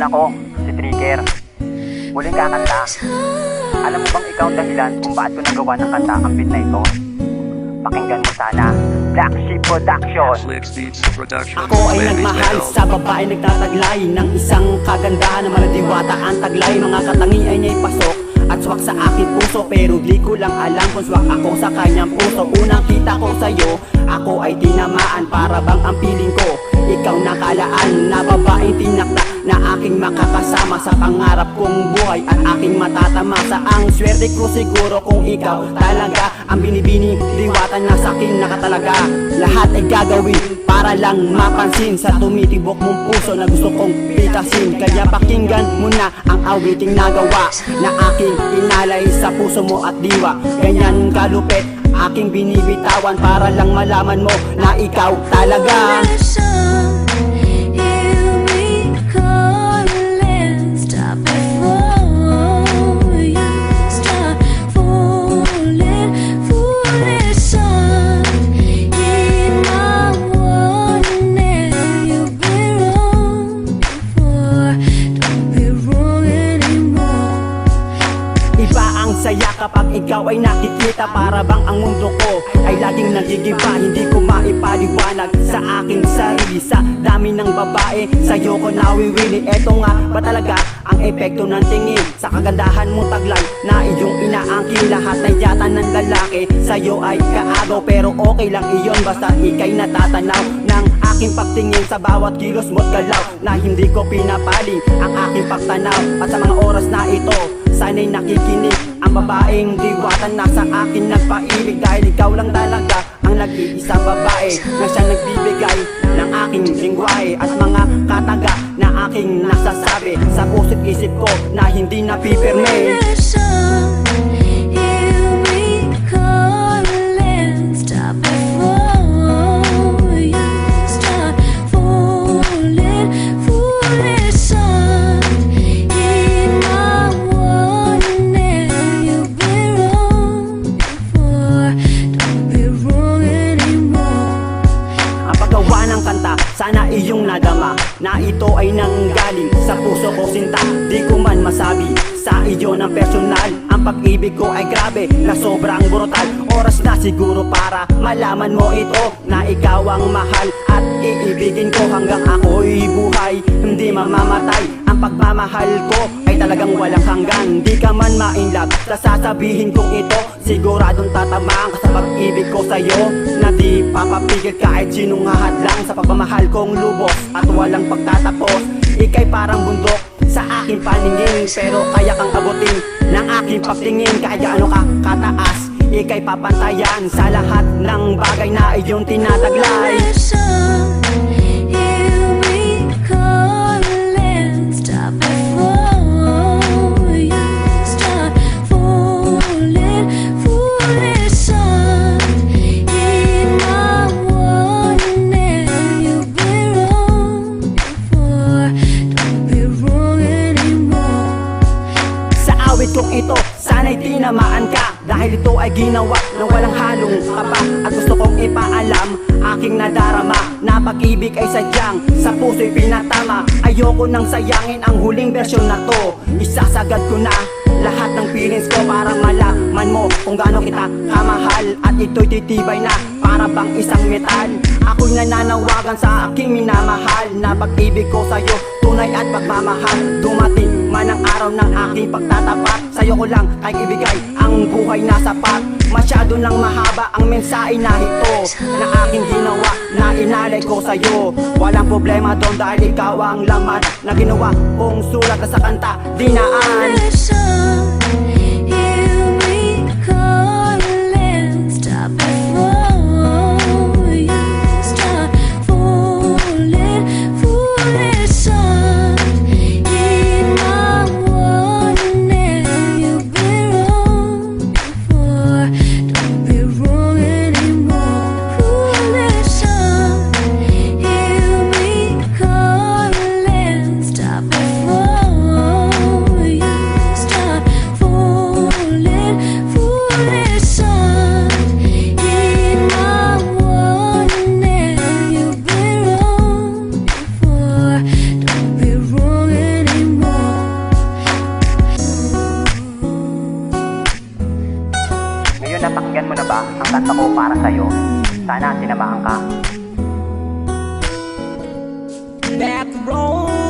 ako, si Trigger. Muling kakanta. Alam mo bang ikaw ang dahilan kung bakit ko nagawa ng kanta ang beat na ito? Pakinggan mo sana. Black Sheep Production. Ako ay nagmahal sa babae nagtataglay ng isang kagandahan na maladiwata ang taglay. Mga katangi ay niya'y pasok at swak sa aking puso, pero di ko lang alam kung swak ako sa kanyang puso. Unang kita ko sa'yo, ako ay tinamaan. Para bang ang piling ko, ikaw nakalaan. Na babaeng tinakda na aking makakasama sa pangarap kong buhay at aking matatama. Sa ang swerte ko siguro kung ikaw talaga ang binibini, liwatan na sa'kin nakatalaga. Lahat ay gagawin para lang mapansin sa tumitibok mong puso na gusto kong pitasin. Kaya pakinggan mo na ang awiting nagawa na aking inalay sa puso mo at diwa. Ganyan kalupit aking binibitawan para lang malaman mo na ikaw talaga. Saya kapag ikaw ay nakikita, para bang ang mundo ko ay laging nagigiba. Hindi ko maipaliwanag sa aking sarili. Sa dami ng babae, sa'yo ko nawiwili. Eto nga ba talaga ang epekto ng tingin sa kagandahan mo taglay na iyong inaangkin? Lahat ng yata ng lalaki sa'yo ay kaagaw, pero okay lang iyon basta ika'y natatanaw ng aking pagtingin sa bawat kilos mo't galaw. Na hindi ko pinapaling ang aking pagtanaw. At sa mga oras na ito, sana'y nakikinig ang babaeng diwata na sa akin nagpaibig. Dahil ikaw lang talaga ang nag-iisang babae na siya nagbibigay ng aking lingwahe at mga kataga na aking nasasabi sa puso't isip ko na hindi napipirme. Sana iyong nadama na ito ay nanggaling sa puso ko sinta. Di ko man masabi sa iyo ng personal, ang pag-ibig ko ay grabe na sobrang brutal. Oras na siguro para malaman mo ito, na ikaw ang mahal at iibigin ko hanggang ako'y buhay. Hindi mamamatay ang pagmamahal ko ay talagang walang hanggan. Di ka man ma-inlove sa sasabihin kong ito, siguradong tatamaan ka sa pag-ibig ko sa'yo, na di papapigil kahit sinong hahadlang sa pagmamahal kong lubos at walang pagtatapos. Ika'y parang bundok sa aking paningin, pero kaya kang abutin ng aking pagtingin. Kahit gaano ka kataas, ika'y papantayan sa lahat ng bagay na iyong tinataglay. Kung ito, sana'y tinamaan ka, dahil ito ay ginawa ng walang halong kaba. At gusto kong ipaalam, aking nadarama, na pag-ibig ay sadyang sa puso'y pinatama. Ayoko nang sayangin ang huling bersyon na to. Isasagad ko na lahat ng feelings ko para malaman mo kung gaano kita kamahal. At ito'y titibay na para bang isang metal. Ako'y nananawagan sa aking minamahal, na pag-ibig ko sa'yo tunay at pagmamahal. Dumating man ang araw ng aking pagtatapat, sa'yo ko lang ay ibigay ang buhay na sapat. Masyado nang mahaba ang mensahe na ito na aking ginawa, na inalay ko sa'yo. Walang problema doon dahil ikaw ang laman na ginawa kong sulat na sa kanta, dinaan. mo na ba ang kanta ko para sa'yo? Sana sinamahan ka. Back row